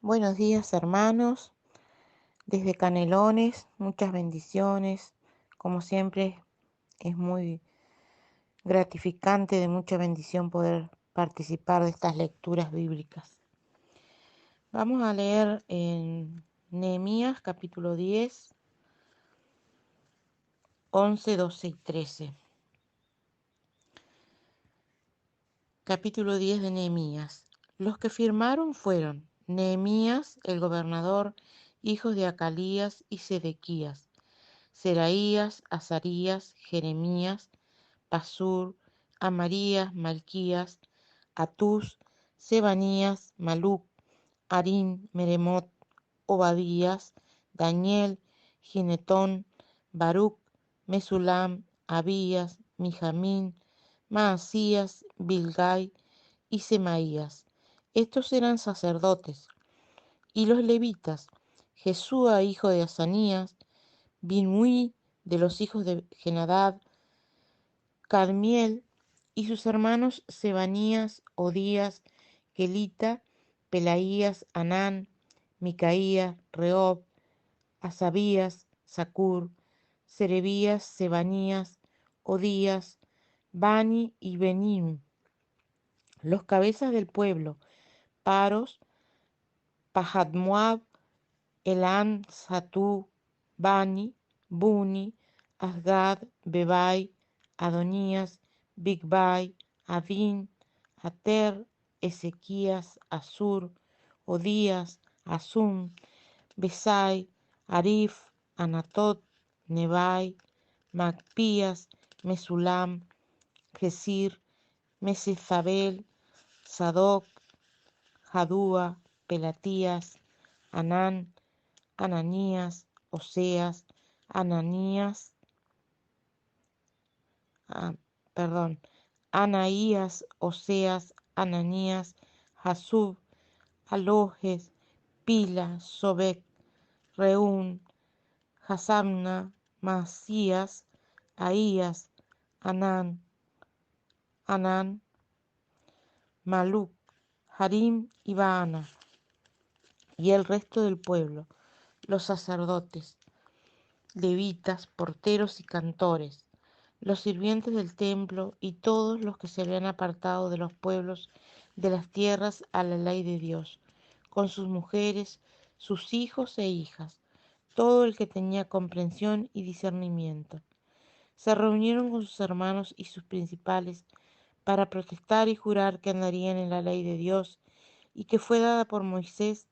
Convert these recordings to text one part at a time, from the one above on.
Buenos días, hermanos, desde Canelones, muchas bendiciones. Como siempre, es muy gratificante, de mucha bendición poder participar de estas lecturas bíblicas. Vamos a leer en Nehemías capítulo 10, 11, 12 y 13. Capítulo 10 de Nehemías. Los que firmaron fueron Nehemías, el gobernador, hijos de Acalías y Sedequías, Seraías, Azarías, Jeremías, Pasur, Amarías, Malquías, Atús, Sebanías, Maluc, Harín, Meremot, Obadías, Daniel, Ginetón, Baruc, Mesulam, Abías, Mijamín, Maasías, Bilgai y Semaías. Estos eran sacerdotes. Y los levitas, Jesúa, hijo de Asanías, Binui, de los hijos de Genadad, Cadmiel y sus hermanos Sebanías, Odías, Kelita, Pelaías, Anán, Micaía, Reob, Asabías, Sacur, Serebías, Sebanías, Odías, Bani y Benim, los cabezas del pueblo, Paros, Pahadmoab, Elán, Satú, Bani, Buni, Asgad, Bebai, Adonías, Bigbai, Adín, Ater, Ezequías, Asur, Odías, Asum, Besai, Arif, Anatot, Nebai, Macpías, Mesulam, Gesir, Mesezabel, Sadoc, Jadúa, Pelatías, Anán, Ananías, Oseas, Ananías, ah, perdón, Anaías, Oseas, Ananías, Jasub, Alojes, Pila, Sobek, Reún, Hasamna, Masías, Ahías, Anán, Maluc, Harim y Baana, y el resto del pueblo, los sacerdotes, levitas, porteros y cantores, los sirvientes del templo y todos los que se habían apartado de los pueblos de las tierras a la ley de Dios, con sus mujeres, sus hijos e hijas, todo el que tenía comprensión y discernimiento. Se reunieron con sus hermanos y sus principales para protestar y jurar que andarían en la ley de Dios y que fue dada por Moisés,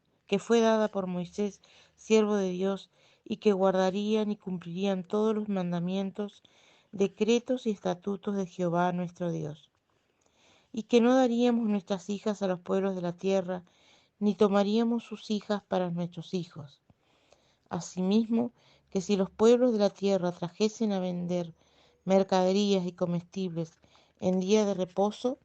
siervo de Dios, y que guardarían y cumplirían todos los mandamientos, decretos y estatutos de Jehová nuestro Dios, y que no daríamos nuestras hijas a los pueblos de la tierra, ni tomaríamos sus hijas para nuestros hijos. Asimismo, que si los pueblos de la tierra trajesen a vender mercaderías y comestibles en día de reposo,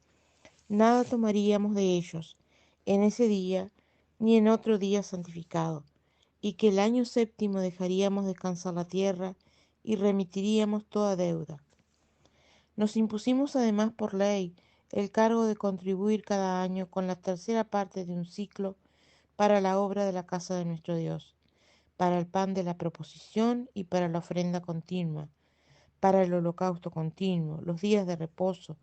nada tomaríamos de ellos en ese día ni en otro día santificado, y que el año séptimo dejaríamos descansar la tierra y remitiríamos toda deuda. Nos impusimos además por ley el cargo de contribuir cada año con la tercera parte de un ciclo para la obra de la casa de nuestro Dios, para el pan de la proposición y para la ofrenda continua, para el holocausto continuo, los días de reposo,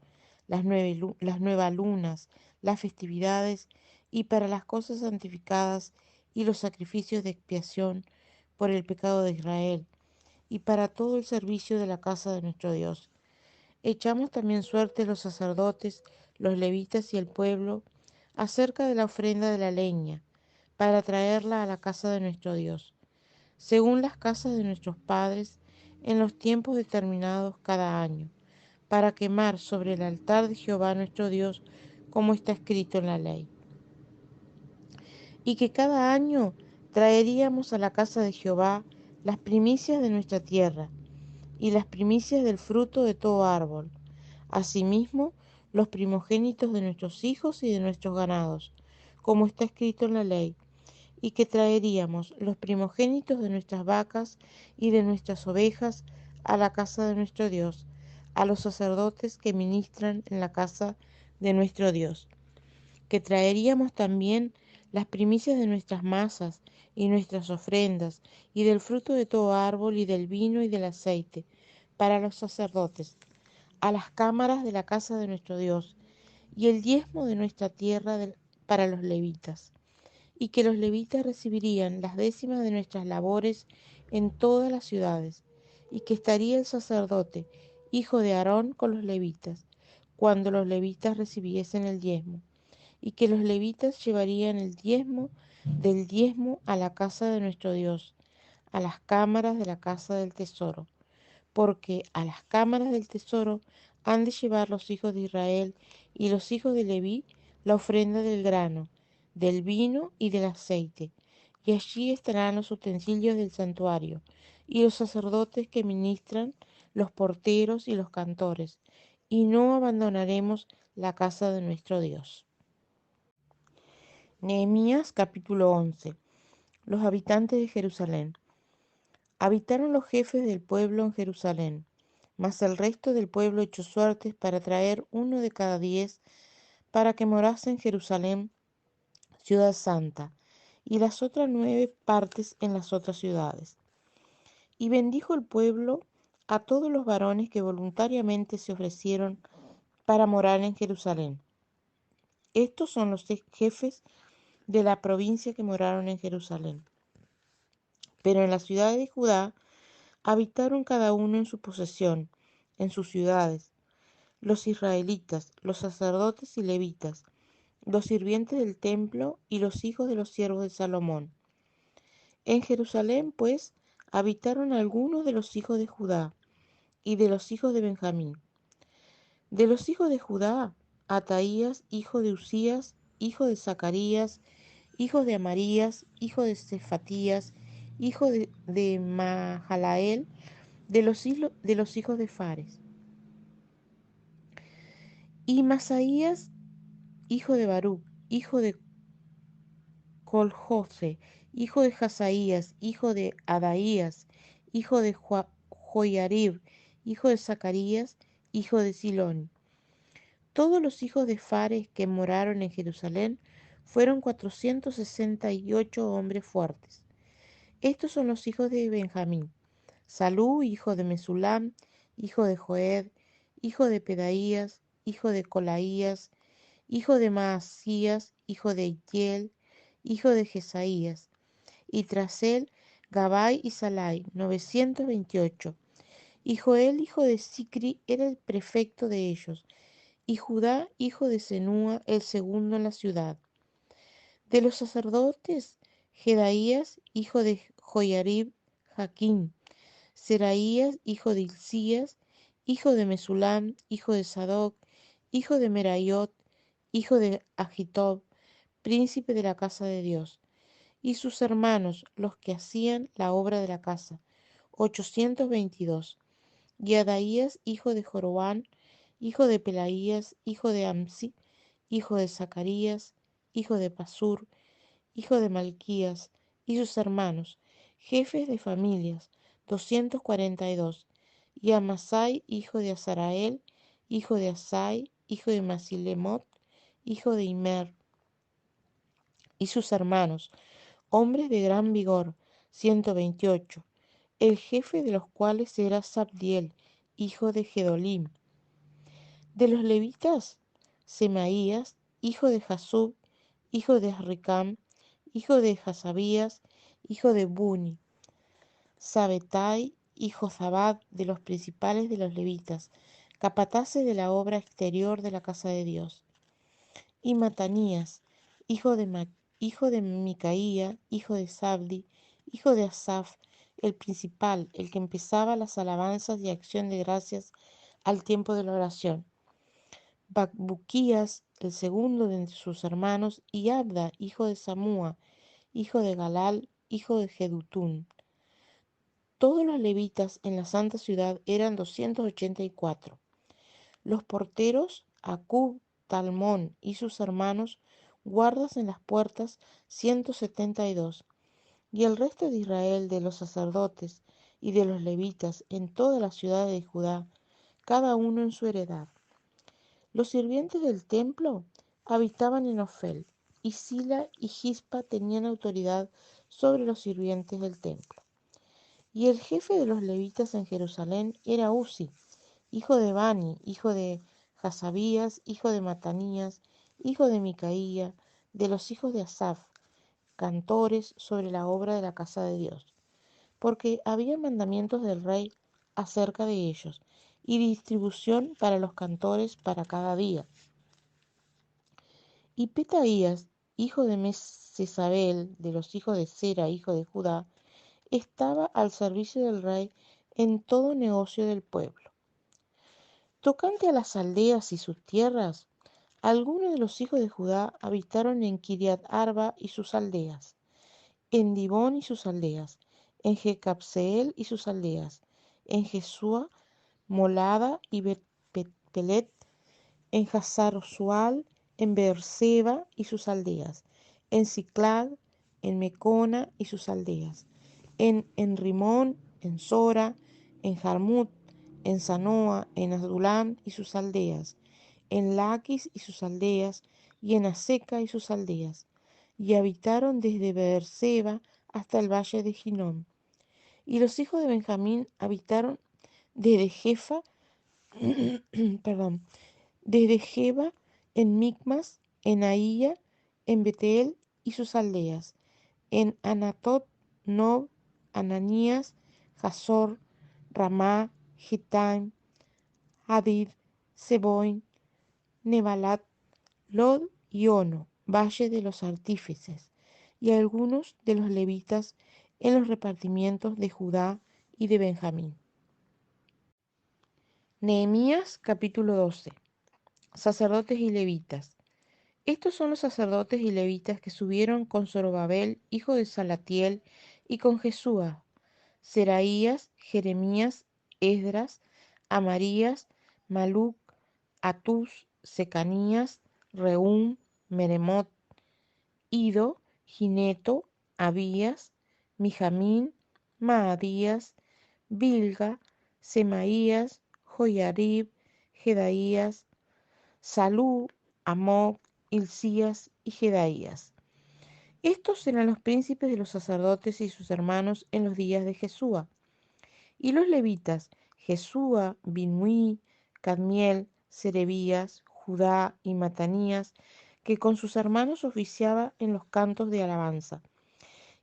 las nuevas lunas, las festividades y para las cosas santificadas y los sacrificios de expiación por el pecado de Israel y para todo el servicio de la casa de nuestro Dios. Echamos también suerte los sacerdotes, los levitas y el pueblo acerca de la ofrenda de la leña, para traerla a la casa de nuestro Dios, según las casas de nuestros padres, en los tiempos determinados cada año, para quemar sobre el altar de Jehová nuestro Dios, como está escrito en la ley. Y que cada año traeríamos a la casa de Jehová las primicias de nuestra tierra, y las primicias del fruto de todo árbol, asimismo los primogénitos de nuestros hijos y de nuestros ganados, como está escrito en la ley, y que traeríamos los primogénitos de nuestras vacas y de nuestras ovejas a la casa de nuestro Dios, a los sacerdotes que ministran en la casa de nuestro Dios, que traeríamos también las primicias de nuestras masas y nuestras ofrendas, y del fruto de todo árbol, y del vino y del aceite, para los sacerdotes, a las cámaras de la casa de nuestro Dios, y el diezmo de nuestra tierra para los levitas, y que los levitas recibirían las décimas de nuestras labores en todas las ciudades, y que estaría el sacerdote, hijo de Aarón, con los levitas, cuando los levitas recibiesen el diezmo, y que los levitas llevarían el diezmo del diezmo a la casa de nuestro Dios, a las cámaras de la casa del tesoro, porque a las cámaras del tesoro han de llevar los hijos de Israel y los hijos de Leví la ofrenda del grano, del vino y del aceite, y allí estarán los utensilios del santuario, y los sacerdotes que ministran, los porteros y los cantores, y no abandonaremos la casa de nuestro Dios. Nehemías capítulo 11. Los habitantes de Jerusalén. Habitaron los jefes del pueblo en Jerusalén, mas el resto del pueblo echó suertes para traer 1 de cada 10 para que morase en Jerusalén, ciudad santa, y las otras 9 partes en las otras ciudades. Y bendijo el pueblo a todos los varones que voluntariamente se ofrecieron para morar en Jerusalén. Estos son los jefes de la provincia que moraron en Jerusalén. Pero en la ciudad de Judá habitaron cada uno en su posesión, en sus ciudades, los israelitas, los sacerdotes y levitas, los sirvientes del templo y los hijos de los siervos de Salomón. En Jerusalén, pues, habitaron algunos de los hijos de Judá y de los hijos de Benjamín. De los hijos de Judá, Ataías, hijo de Usías, hijo de Zacarías, hijo de Amarías, hijo de Cefatías, hijo de Mahalael, de los hijos de Fares. Y Masaías, hijo de Baruc, hijo de Coljose, hijo de Hazaías, hijo de Adaías, hijo de Joiarib, hijo de Zacarías, hijo de Silón. Todos los hijos de Fares que moraron en Jerusalén fueron 468 hombres fuertes. Estos son los hijos de Benjamín: Salú, hijo de Mesulam, hijo de Joed, hijo de Pedaías, hijo de Colaías, hijo de Maasías, hijo de Itiel, hijo de Jesaías, y tras él Gabai y Salai, 928. Y Joel, hijo de Sicri, era el prefecto de ellos, y Judá, hijo de Senúa, el segundo en la ciudad. De los sacerdotes, Jedaías, hijo de Joiarib, Jaquín, Seraías, hijo de Hilcías, hijo de Mesulam, hijo de Sadoc, hijo de Merayot, hijo de Agitob, príncipe de la casa de Dios, y sus hermanos, los que hacían la obra de la casa, 822. Y Adaías, hijo de Jorobán, hijo de Pelaías, hijo de Amsi, hijo de Zacarías, hijo de Pasur, hijo de Malquías, y sus hermanos, jefes de familias, 242. Y Amasai, hijo de Azarael, hijo de Asai, hijo de Masilemot, hijo de Imer, y sus hermanos, hombres de gran vigor, 128, el jefe de los cuales era Sabdiel, hijo de Gedolim. De los levitas, Semaías, hijo de Jasub, hijo de Ricam, hijo de Hasabías, hijo de Buni, Sabetai y Jozabad, de los principales de los levitas, capataces de la obra exterior de la casa de Dios. Y Matanías, hijo de Micaía, hijo de Sabdi, hijo de Asaf, el principal, el que empezaba las alabanzas y acción de gracias al tiempo de la oración. Bacbuquías, el segundo de entre sus hermanos, y Abda, hijo de Samúa, hijo de Galal, hijo de Jedutún. Todos los levitas en la santa ciudad eran 284. Los porteros, Acub, Talmón y sus hermanos, guardas en las puertas, 172. Y el resto de Israel, de los sacerdotes y de los levitas en todas las ciudades de Judá, cada uno en su heredad. Los sirvientes del templo habitaban en Ofel, y Sila y Gispa tenían autoridad sobre los sirvientes del templo. Y el jefe de los levitas en Jerusalén era Uzi, hijo de Bani, hijo de Hasabías, hijo de Matanías, hijo de Micaía, de los hijos de Asaf, cantores sobre la obra de la casa de Dios, porque había mandamientos del rey acerca de ellos, y distribución para los cantores para cada día. Y Petaías, hijo de Mesesabel, de los hijos de Sera, hijo de Judá, estaba al servicio del rey en todo negocio del pueblo. Tocante a las aldeas y sus tierras, algunos de los hijos de Judá habitaron en Kiriat Arba y sus aldeas, en Dibón y sus aldeas, en Jecabseel y sus aldeas, en Jesúa, Molada y Pelet, en Hazar-Sual, en Beerseba y sus aldeas, en Siclag, en Mecona y sus aldeas, en Rimón, en Sora, en Jarmut, en Sanoa, en Adulam y sus aldeas, en Laquis y sus aldeas, y en Aseca y sus aldeas, y habitaron desde Beerseba hasta el valle de Ginón. Y los hijos de Benjamín habitaron desde Jefa, perdón, desde Geba, en Micmas, en Ahía, en Betel y sus aldeas, en Anatot, Nob, Ananías, Jasor, Ramá, Gitaim, Hadid, Seboim, Nebalat, Lod y Ono, valle de los artífices, y algunos de los levitas en los repartimientos de Judá y de Benjamín. Nehemías capítulo 12. Sacerdotes y levitas. Estos son los sacerdotes y levitas que subieron con Zorobabel, hijo de Salatiel, y con Jesúa, Seraías, Jeremías, Esdras, Amarías, Maluc, Atús, Secanías, Reúm, Meremot, Ido, Gineto, Abías, Mijamín, Maadías, Bilga, Semaías, Joyarib, Jedaías, Salú, Amok, Hilcías y Jedaías. Estos eran los príncipes de los sacerdotes y sus hermanos en los días de Jesúa. Y los levitas, Jesúa, Binui, Cadmiel, Serebías, Judá y Matanías, que con sus hermanos oficiaba en los cantos de alabanza.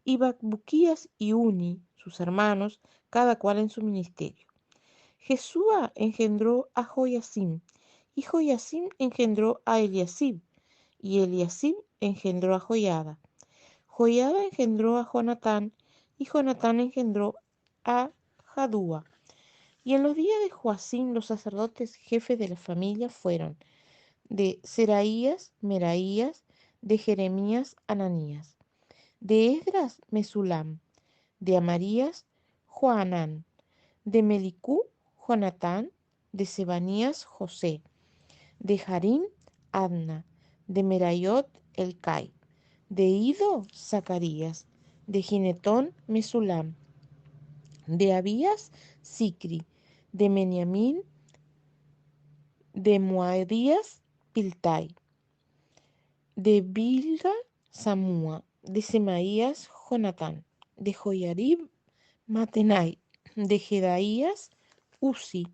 Y Bacbuquías y Uni, sus hermanos, cada cual en su ministerio. Jesúa engendró a Joiacim, y Joiacim engendró a Eliasib, y Eliasib engendró a Joiada. Joiada engendró a Jonatán, y Jonatán engendró a Jadúa. Y en los días de Joacim los sacerdotes jefes de la familia fueron de Seraías, Meraías, de Jeremías, Ananías, de Esdras, Mesulam, de Amarías, Joanán, de Melicú, Jonatán, de Sebanías, José, de Harim, Adna, de Merayot, Elcai, de Ido, Zacarías, de Ginetón, Mesulam, de Abías, Sicri, de Meniamín, de Moadías, Piltai, de Bilga, Samúa, de Semaías, Jonatán, de Joyarib, Matenai, de Jedaías, Uzi,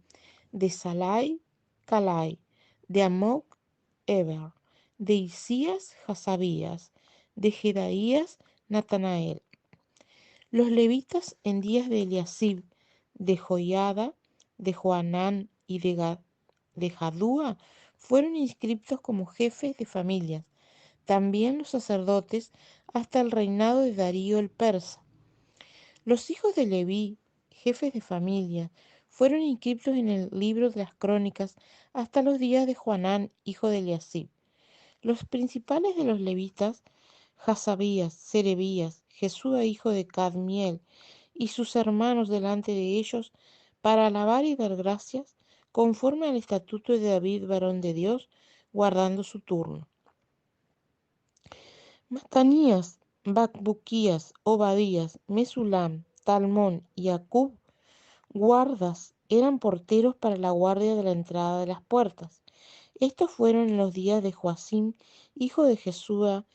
de Salai, Calai, de Amok, Eber, de Isías, Hasabías, de Jedaías, Natanael. Los levitas en días de Eliasib, de Joiada, de Joanán y de Jadúa fueron inscriptos como jefes de familias, también los sacerdotes hasta el reinado de Darío el persa. Los hijos de Leví, jefes de familia, fueron inscriptos en el libro de las crónicas hasta los días de Joanán, hijo de Eliasib. Los principales de los levitas, Hasabías, Serebías, Jesúa hijo de Cadmiel, y sus hermanos delante de ellos, para alabar y dar gracias, conforme al estatuto de David, varón de Dios, guardando su turno. Matanías, Bacbuquías, Obadías, Mesulam, Talmón y Acub, guardas, eran porteros para la guardia de la entrada de las puertas. Estos fueron en los días de Joacim, hijo de Jesúa,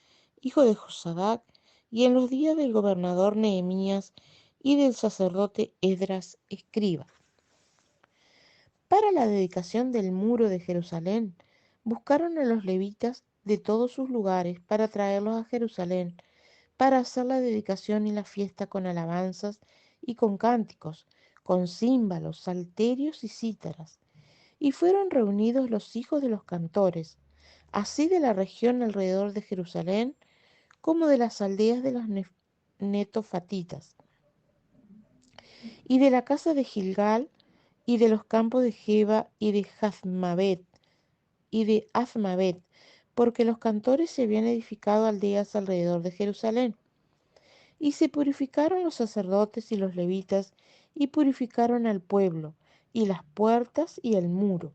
hijo de Josadac, y en los días del gobernador Nehemías y del sacerdote Esdras, escriba. Para la dedicación del muro de Jerusalén, buscaron a los levitas de todos sus lugares para traerlos a Jerusalén, para hacer la dedicación y la fiesta con alabanzas y con cánticos, con címbalos, salterios y cítaras. Y fueron reunidos los hijos de los cantores, así de la región alrededor de Jerusalén, como de las aldeas de los netofatitas, y de la casa de Gilgal, y de los campos de Geba, y de Azmabet, porque los cantores se habían edificado aldeas alrededor de Jerusalén. Y se purificaron los sacerdotes y los levitas, y purificaron al pueblo, y las puertas y el muro.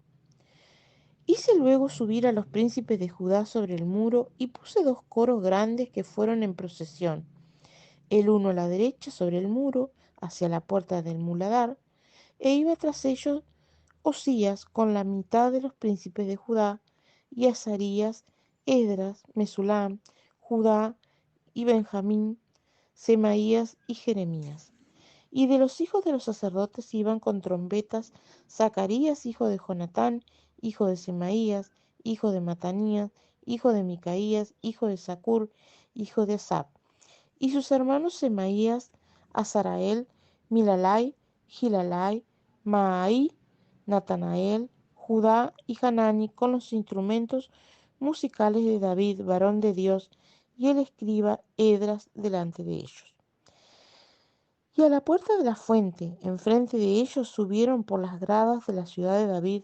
Hice luego subir a los príncipes de Judá sobre el muro, y puse 2 coros grandes que fueron en procesión, el uno a la derecha sobre el muro, hacia la puerta del muladar, e iba tras ellos Osías con la mitad de los príncipes de Judá, y Azarías, Esdras, Mesulam, Judá y Benjamín, Semaías y Jeremías. Y de los hijos de los sacerdotes iban con trompetas Zacarías, hijo de Jonatán, hijo de Semaías, hijo de Matanías, hijo de Micaías, hijo de Zacur, hijo de Asaph. Y sus hermanos Semaías, Azarael, Milalai, Gilalai, Maai, Natanael, Judá y Hanani con los instrumentos musicales de David, varón de Dios, y el escriba Esdras delante de ellos. Y a la puerta de la fuente, enfrente de ellos, subieron por las gradas de la ciudad de David,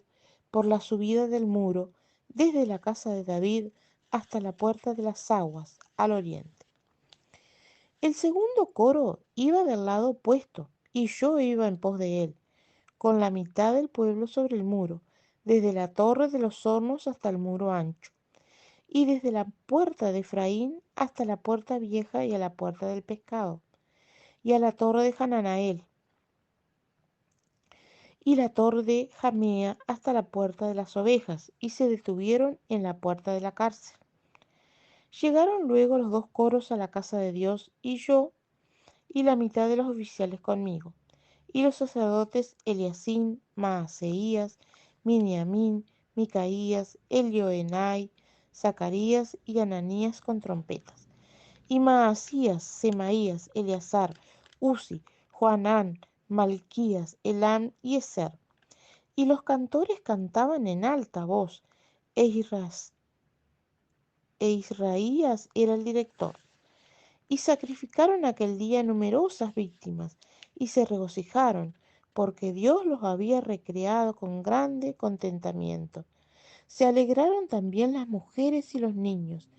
por la subida del muro, desde la casa de David hasta la puerta de las aguas, al oriente. El segundo coro iba del lado opuesto, y yo iba en pos de él, con la mitad del pueblo sobre el muro, desde la torre de los hornos hasta el muro ancho, y desde la puerta de Efraín hasta la puerta vieja y a la puerta del pescado, y a la torre de Hananael, y la torre de Jamea hasta la puerta de las ovejas, y se detuvieron en la puerta de la cárcel. Llegaron luego los 2 coros a la casa de Dios, y yo, y la mitad de los oficiales conmigo, y los sacerdotes Eliacín, Maaseías, Miniamín, Micaías, Elioenai, Zacarías y Ananías con trompetas, y Maasías, Semaías, Eleazar, Uzi, Joanán, Malquías, Elam y Eser. Y los cantores cantaban en alta voz, e Israías era el director. Y sacrificaron aquel día numerosas víctimas, y se regocijaron, porque Dios los había recreado con grande contentamiento. Se alegraron también las mujeres y los niños,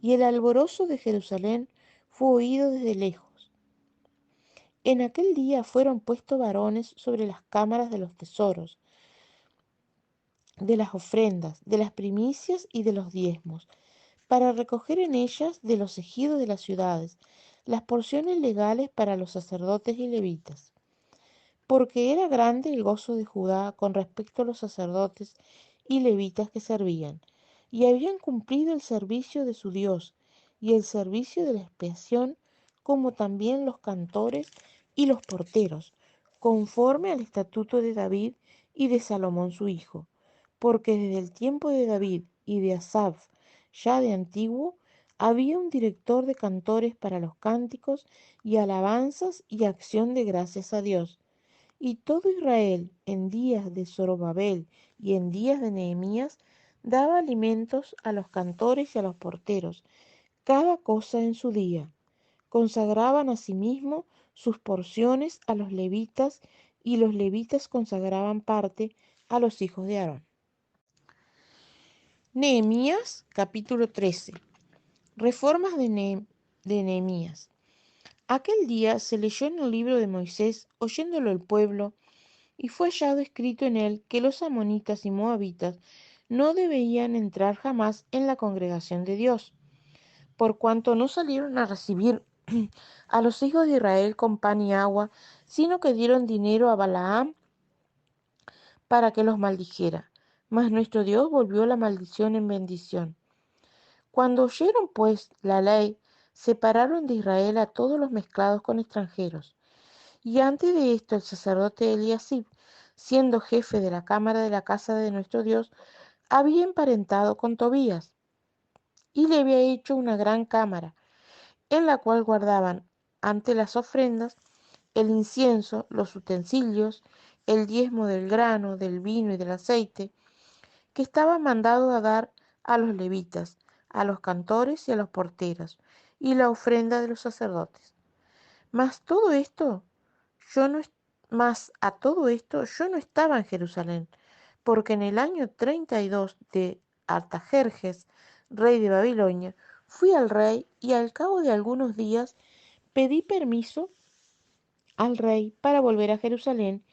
y el alborozo de Jerusalén fue oído desde lejos. En aquel día fueron puestos varones sobre las cámaras de los tesoros, de las ofrendas, de las primicias y de los diezmos, para recoger en ellas de los ejidos de las ciudades las porciones legales para los sacerdotes y levitas, porque era grande el gozo de Judá con respecto a los sacerdotes y levitas que servían, y habían cumplido el servicio de su Dios y el servicio de la expiación, como también los cantores y los porteros, conforme al estatuto de David y de Salomón su hijo, porque desde el tiempo de David y de Asaph, ya de antiguo, había un director de cantores para los cánticos y alabanzas y acción de gracias a Dios. Y todo Israel, en días de Zorobabel y en días de Nehemías, daba alimentos a los cantores y a los porteros, cada cosa en su día. Consagraban asimismo sus porciones a los levitas, y los levitas consagraban parte a los hijos de Aarón. Nehemías capítulo 13. Reformas de Nehemías. Aquel día se leyó en el libro de Moisés, oyéndolo el pueblo, y fue hallado escrito en él que los amonitas y moabitas no debían entrar jamás en la congregación de Dios, por cuanto no salieron a recibir a los hijos de Israel con pan y agua, sino que dieron dinero a Balaam para que los maldijera. Mas nuestro Dios volvió la maldición en bendición. Cuando oyeron pues la ley, separaron de Israel a todos los mezclados con extranjeros. Y antes de esto el sacerdote Eliasib, siendo jefe de la cámara de la casa de nuestro Dios, había emparentado con Tobías y le había hecho una gran cámara, en la cual guardaban ante las ofrendas el incienso, los utensilios, el diezmo del grano, del vino y del aceite, que estaba mandado a dar a los levitas, a los cantores y a los porteros, y la ofrenda de los sacerdotes. Mas todo esto, yo no, mas a todo esto yo no estaba en Jerusalén, porque en el año 32 de Artajerjes, rey de Babilonia, fui al rey y al cabo de algunos días pedí permiso al rey para volver a Jerusalén,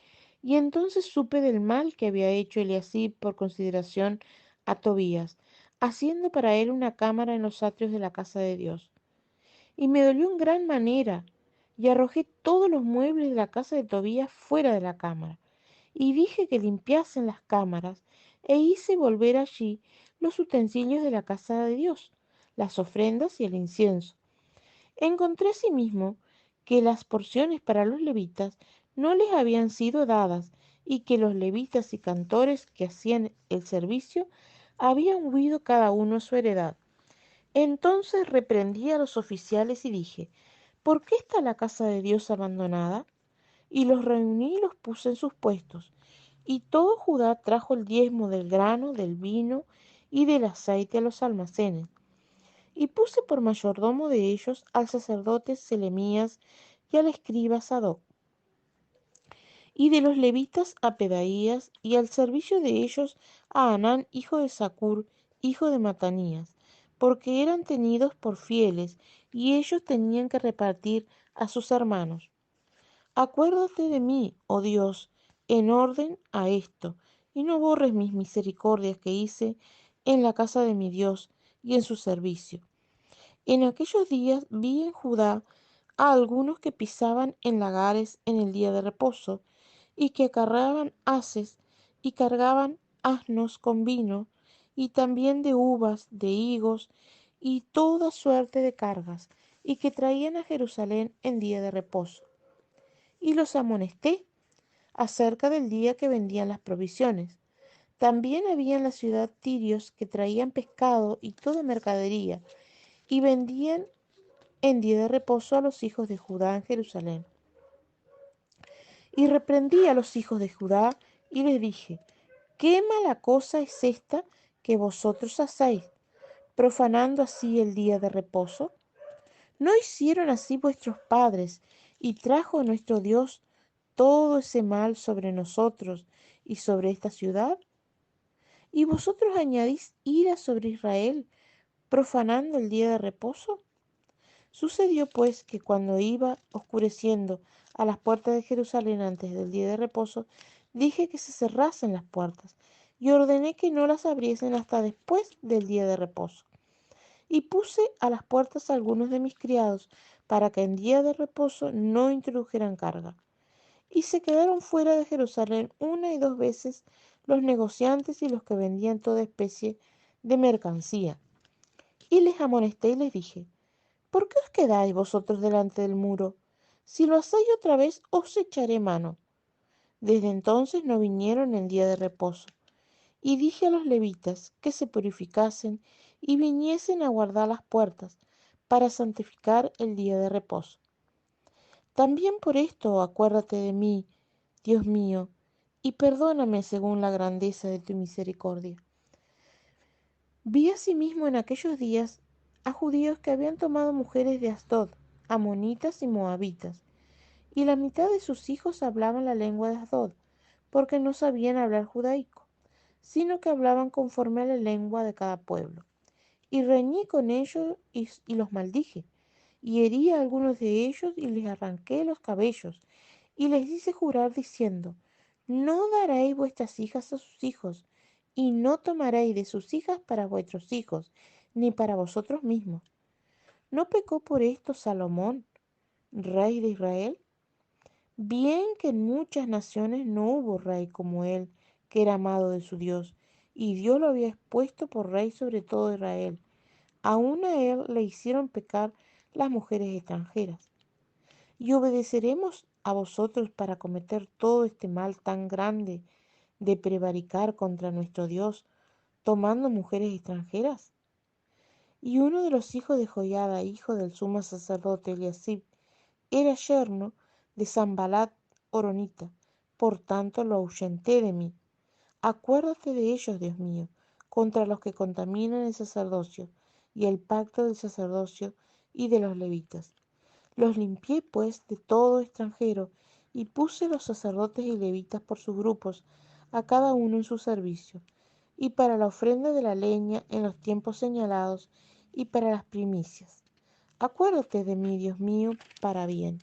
y entonces supe del mal que había hecho Eliasib por consideración a Tobías, haciendo para él una cámara en los atrios de la casa de Dios. Y me dolió en gran manera, y arrojé todos los muebles de la casa de Tobías fuera de la cámara, y dije que limpiasen las cámaras, e hice volver allí los utensilios de la casa de Dios, las ofrendas y el incienso. Encontré asimismo que las porciones para los levitas no les habían sido dadas, y que los levitas y cantores que hacían el servicio habían huido cada uno a su heredad. Entonces reprendí a los oficiales y dije, ¿por qué está la casa de Dios abandonada? Y los reuní y los puse en sus puestos. Y todo Judá trajo el diezmo del grano, del vino y del aceite a los almacenes. Y puse por mayordomo de ellos al sacerdote Selemías y al escriba Sadoc, y de los levitas a Pedaías, y al servicio de ellos a Hanán, hijo de Zacur, hijo de Matanías, porque eran tenidos por fieles, y ellos tenían que repartir a sus hermanos. Acuérdate de mí, oh Dios, en orden a esto, y no borres mis misericordias que hice en la casa de mi Dios y en su servicio. En aquellos días vi en Judá a algunos que pisaban en lagares en el día de reposo, y que acarreaban haces y cargaban asnos con vino, y también de uvas, de higos, y toda suerte de cargas, y que traían a Jerusalén en día de reposo. Y los amonesté acerca del día que vendían las provisiones. También había en la ciudad tirios que traían pescado y toda mercadería, y vendían en día de reposo a los hijos de Judá en Jerusalén. Y reprendí a los hijos de Judá y les dije, ¿qué mala cosa es esta que vosotros hacéis, profanando así el día de reposo? ¿No hicieron así vuestros padres, y trajo nuestro Dios todo ese mal sobre nosotros y sobre esta ciudad? ¿Y vosotros añadís ira sobre Israel, profanando el día de reposo? Sucedió pues que cuando iba oscureciendo a las puertas de Jerusalén antes del día de reposo, dije que se cerrasen las puertas, y ordené que no las abriesen hasta después del día de reposo. Y puse a las puertas a algunos de mis criados, para que en día de reposo no introdujeran carga. Y se quedaron fuera de Jerusalén una y dos veces los negociantes y los que vendían toda especie de mercancía. Y les amonesté y les dije, ¿por qué os quedáis vosotros delante del muro? Si lo hacéis otra vez, os echaré mano. Desde entonces no vinieron en día de reposo. Y dije a los levitas que se purificasen y viniesen a guardar las puertas, para santificar el día de reposo. También por esto acuérdate de mí, Dios mío, y perdóname según la grandeza de tu misericordia. Vi asimismo en aquellos días a judíos que habían tomado mujeres de Asdod, amonitas y moabitas, y la mitad de sus hijos hablaban la lengua de Asdod, porque no sabían hablar judaico, sino que hablaban conforme a la lengua de cada pueblo. Y reñí con ellos y los maldije, y herí a algunos de ellos y les arranqué los cabellos, y les hice jurar diciendo, no daréis vuestras hijas a sus hijos, y no tomaréis de sus hijas para vuestros hijos, ni para vosotros mismos. ¿No pecó por esto Salomón, rey de Israel? Bien que en muchas naciones no hubo rey como él, que era amado de su Dios, y Dios lo había expuesto por rey sobre todo Israel. Aún a él le hicieron pecar las mujeres extranjeras. ¿Y obedeceremos a vosotros para cometer todo este mal tan grande de prevaricar contra nuestro Dios, tomando mujeres extranjeras? Y uno de los hijos de Joiada, hijo del sumo sacerdote Eliasib, era yerno de Sanballat horonita, por tanto lo ahuyenté de mí. Acuérdate de ellos, Dios mío, contra los que contaminan el sacerdocio y el pacto del sacerdocio y de los levitas. Los limpié, pues, de todo extranjero, y puse los sacerdotes y levitas por sus grupos, a cada uno en su servicio, y para la ofrenda de la leña en los tiempos señalados, y para las primicias. Acuérdate de mí, Dios mío, para bien.